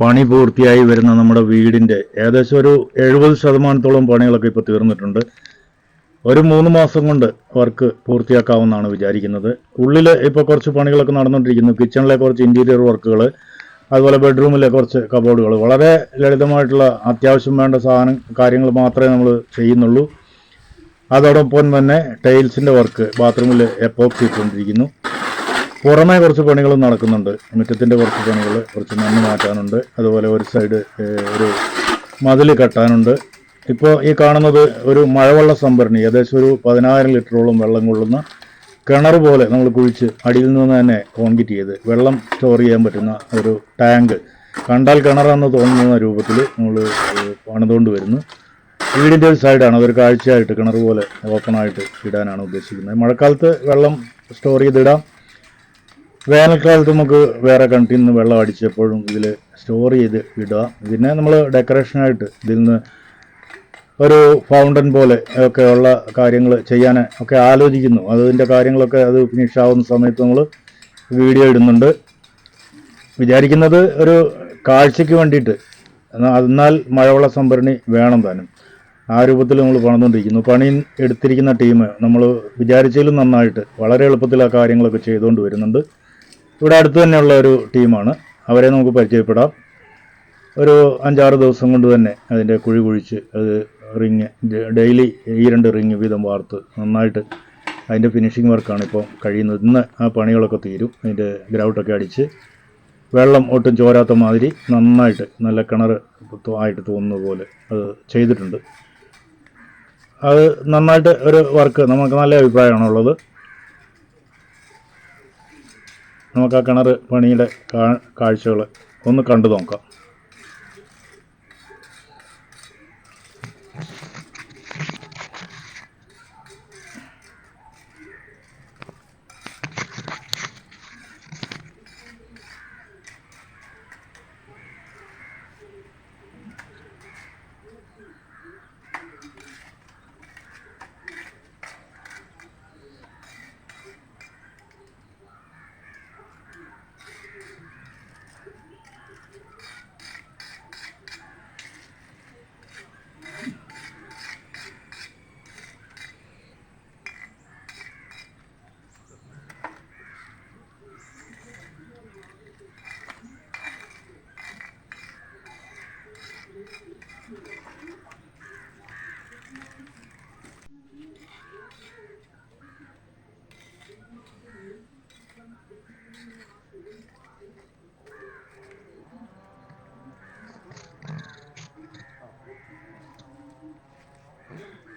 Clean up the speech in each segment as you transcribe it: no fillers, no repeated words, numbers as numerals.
പണി പൂർത്തിയായി വരുന്ന നമ്മുടെ വീടിൻ്റെ ഏകദേശം ഒരു 70% പണികളൊക്കെ ഇപ്പോൾ തീർന്നിട്ടുണ്ട്. ഒരു 3 മാസം കൊണ്ട് വർക്ക് പൂർത്തിയാക്കാമെന്നാണ് വിചാരിക്കുന്നത്. ഉള്ളിൽ ഇപ്പോൾ കുറച്ച് പണികളൊക്കെ നടന്നുകൊണ്ടിരിക്കുന്നു. കിച്ചണിലെ കുറച്ച് ഇൻറ്റീരിയർ വർക്കുകൾ, അതുപോലെ ബെഡ്റൂമിലെ കുറച്ച് കബോർഡുകൾ, വളരെ ലളിതമായിട്ടുള്ള അത്യാവശ്യം വേണ്ട കാര്യങ്ങൾ മാത്രമേ നമ്മൾ ചെയ്യുന്നുള്ളൂ. അതോടൊപ്പം തന്നെ ടൈൽസിൻ്റെ വർക്ക് ബാത്റൂമിൽ എപ്പോക്സി ഇട്ടുകൊണ്ടിരിക്കുന്നു. പുറമേ കുറച്ച് പണികളും നടക്കുന്നുണ്ട്. മുറ്റത്തിൻ്റെ കുറച്ച് പണികൾ, കുറച്ച് മണ്ണ് മാറ്റാനുണ്ട്. അതുപോലെ ഒരു സൈഡ് ഒരു മതിൽ കെട്ടാനുണ്ട്. ഇപ്പോൾ ഈ കാണുന്നത് ഒരു മഴവെള്ള സംഭരണി, ഏകദേശം ഒരു 10,000 ലിറ്ററോളം വെള്ളം കൊള്ളുന്ന കിണർ പോലെ നമ്മൾ കുഴിച്ച് അടിയിൽ നിന്ന് തന്നെ കോൺക്രീറ്റ് ചെയ്ത് വെള്ളം സ്റ്റോർ ചെയ്യാൻ പറ്റുന്ന ഒരു ടാങ്ക്, കണ്ടാൽ കിണറാണെന്ന് തോന്നുന്ന രൂപത്തിൽ നമ്മൾ പണിതുകൊണ്ട് വരുന്നു. വീടിൻ്റെ ഒരു സൈഡാണ്, അതൊരു കാഴ്ചയായിട്ട് കിണർ പോലെ ഓപ്പണായിട്ട് ഇടാനാണ് ഉദ്ദേശിക്കുന്നത്. മഴക്കാലത്ത് വെള്ളം സ്റ്റോർ ചെയ്തിടാം. വേനൽക്കാലത്ത് നമുക്ക് വേറെ കിണറ്റിൽ നിന്ന് വെള്ളം അടിച്ചപ്പോഴും ഇതിൽ സ്റ്റോർ ചെയ്ത് ഇടുക. പിന്നെ നമ്മൾ ഡെക്കറേഷനായിട്ട് ഇതിൽ നിന്ന് ഒരു ഫൗണ്ടൻ പോലെ ഒക്കെയുള്ള കാര്യങ്ങൾ ചെയ്യാൻ ഒക്കെ ആലോചിക്കുന്നു. അതിൻ്റെ കാര്യങ്ങളൊക്കെ അത് ഫിനിഷ് ആവുന്ന സമയത്ത് നമ്മൾ വീഡിയോ ഇടുന്നുണ്ട്. വിചാരിക്കുന്നത് ഒരു കാഴ്ചയ്ക്ക് വേണ്ടിയിട്ട്, എന്നാൽ മഴവെള്ള സംഭരണി വേണം താനും. ആ രൂപത്തിൽ നമ്മൾ പണിതുകൊണ്ടിരിക്കുന്നു. പണി എടുത്തിരിക്കുന്ന ടീം നമ്മൾ വിചാരിച്ചതിലും നന്നായിട്ട് വളരെ എളുപ്പത്തിൽ ആ കാര്യങ്ങളൊക്കെ ചെയ്തുകൊണ്ട് വരുന്നുണ്ട്. ഇവിടെ അടുത്ത് തന്നെയുള്ള ഒരു ടീമാണ്, അവരെ നമുക്ക് പരിചയപ്പെടാം. ഒരു 5-6 ദിവസം കൊണ്ട് തന്നെ അതിൻ്റെ കുഴി കുഴിച്ച് അത് റിങ് ഡെയിലി 2 റിങ് വീതം വാർത്ത് നന്നായിട്ട് അതിൻ്റെ ഫിനിഷിംഗ് വർക്കാണ് ഇപ്പോൾ കഴിയുന്നത്. ഇന്ന് ആ പണികളൊക്കെ തീരും. അതിൻ്റെ ഗ്രൗട്ടൊക്കെ അടിച്ച് വെള്ളം ഒട്ടും ചോരാത്ത മാതിരി നന്നായിട്ട് നല്ല കിണർ ആയിട്ട് തോന്നുന്ന പോലെ അത് ചെയ്തിട്ടുണ്ട്. അത് നന്നായിട്ട് ഒരു വർക്ക്, നമുക്ക് നല്ല അഭിപ്രായമാണുള്ളത്. നമുക്ക് ആ കിണർ പണിയുടെ കാഴ്ചകൾ ഒന്ന് കണ്ടു നോക്കാം.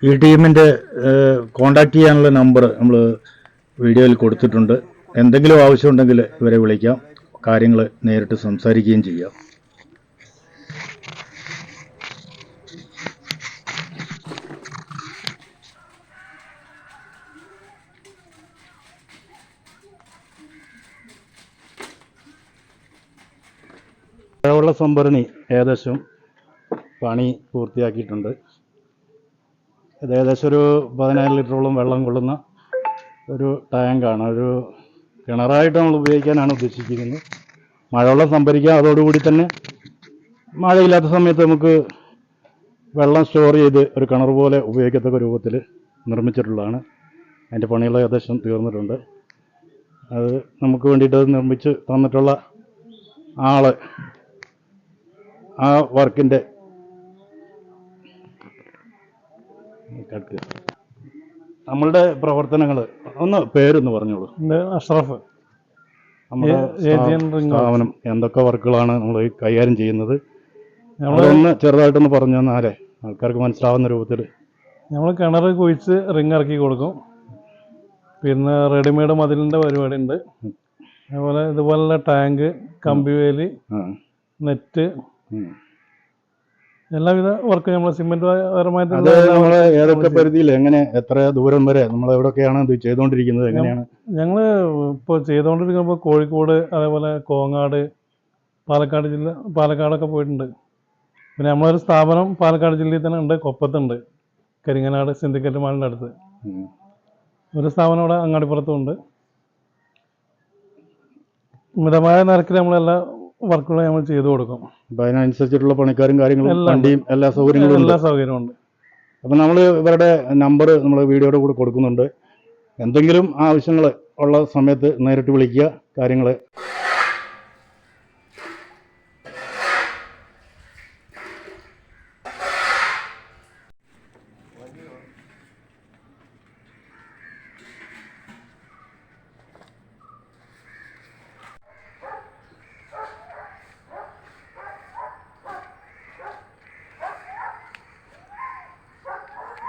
ഈ ടീമിൻ്റെ കോണ്ടാക്ട് ചെയ്യാനുള്ള നമ്പർ നമ്മൾ വീഡിയോയിൽ കൊടുത്തിട്ടുണ്ട്. എന്തെങ്കിലും ആവശ്യമുണ്ടെങ്കിൽ ഇവരെ വിളിക്കാം, കാര്യങ്ങൾ നേരിട്ട് സംസാരിക്കുകയും ചെയ്യാം. മഴവെള്ള സംഭരണി ഏകദേശം പണി പൂർത്തിയാക്കിയിട്ടുണ്ട്. ഇത് ഏകദേശം ഒരു 10,000 ലിറ്ററോളം വെള്ളം കൊള്ളുന്ന ഒരു ടാങ്കാണ്. ഒരു കിണറായിട്ട് നമ്മൾ ഉപയോഗിക്കാനാണ് ഉദ്ദേശിക്കുന്നത്. മഴവെള്ളം സംഭരിക്കാം, അതോടുകൂടി തന്നെ മഴയില്ലാത്ത സമയത്ത് നമുക്ക് വെള്ളം സ്റ്റോർ ചെയ്ത് ഒരു കിണർ പോലെ ഉപയോഗിക്കത്തക്ക രൂപത്തിൽ നിർമ്മിച്ചിട്ടുള്ളതാണ്. അതിൻ്റെ പണികൾ ഏകദേശം തീർന്നിട്ടുണ്ട്. അത് നമുക്ക് വേണ്ടിയിട്ട് നിർമ്മിച്ച് തന്നിട്ടുള്ള ആൾ ആ വർക്കിൻ്റെ നമ്മളുടെ പ്രവർത്തനങ്ങൾ ഒന്ന് പേരൊന്ന് പറഞ്ഞോളൂ. അഷ്റഫ്. നമ്മുടെ സ്ഥാപനം എന്തൊക്കെ വർക്കുകളാണ് നമ്മൾ കൈകാര്യം ചെയ്യുന്നത്, നമ്മളൊന്ന് ചെറുതായിട്ടൊന്ന് പറഞ്ഞു തന്നാലേ ആൾക്കാർക്ക് മനസ്സിലാവുന്ന രൂപത്തിൽ. നമ്മൾ കിണർ കുഴിച്ച് റിങ് ഇറക്കി കൊടുക്കും. പിന്നെ റെഡിമെയ്ഡ് മതിലിൻ്റെ പരിപാടി ഉണ്ട്. അതുപോലെ ഇതുപോലുള്ള ടാങ്ക്, കമ്പിവേലി, നെറ്റ്, എല്ലാവിധ വർക്ക് നമ്മൾ സിമെന്റ് പരമായിട്ട് ഏതൊക്കെ പരിധിയിൽ എങ്ങനെ എത്ര ദൂരം വരെ നമ്മൾ എവിടെയൊക്കെയാണ് ഇത് ചെയ്തുകൊണ്ടിരിക്കുന്നത്, എങ്ങനെയാണ്? ഞങ്ങൾ ഇപ്പോൾ ചെയ്തുകൊണ്ടിരിക്കുമ്പോൾ കോഴിക്കോട്, അതേപോലെ കോങ്ങാട്, പാലക്കാടൊക്കെ പോയിട്ടുണ്ട്. പിന്നെ നമ്മളൊരു സ്ഥാപനം പാലക്കാട് ജില്ലയിൽ തന്നെ ഉണ്ട്, കൊപ്പത്തുണ്ട്, കരിങ്ങനാട് സിൻഡിക്കേറ്റ് മാളിൻ്റെ അടുത്ത്. ഒരു സ്ഥാപനം ഇവിടെ അങ്ങാടിപ്പുറത്തും ഉണ്ട്. മിതമായ നിരക്കിൽ നമ്മളെല്ലാ വർക്കുകൾ നമ്മൾ ചെയ്തു കൊടുക്കും. അപ്പം അതിനനുസരിച്ചിട്ടുള്ള പണിക്കാരും കാര്യങ്ങളും എല്ലാം വണ്ടിയും എല്ലാ സൗകര്യങ്ങളും ഉണ്ട്. എല്ലാ സൗകര്യവും ഉണ്ട്. അപ്പം നമ്മൾ ഇവരുടെ നമ്പർ നമ്മൾ വീഡിയോയുടെ കൂടെ കൊടുക്കുന്നുണ്ട്. എന്തെങ്കിലും ആവശ്യങ്ങൾ ഉള്ള സമയത്ത് നേരിട്ട് വിളിക്കുക. കാര്യങ്ങൾ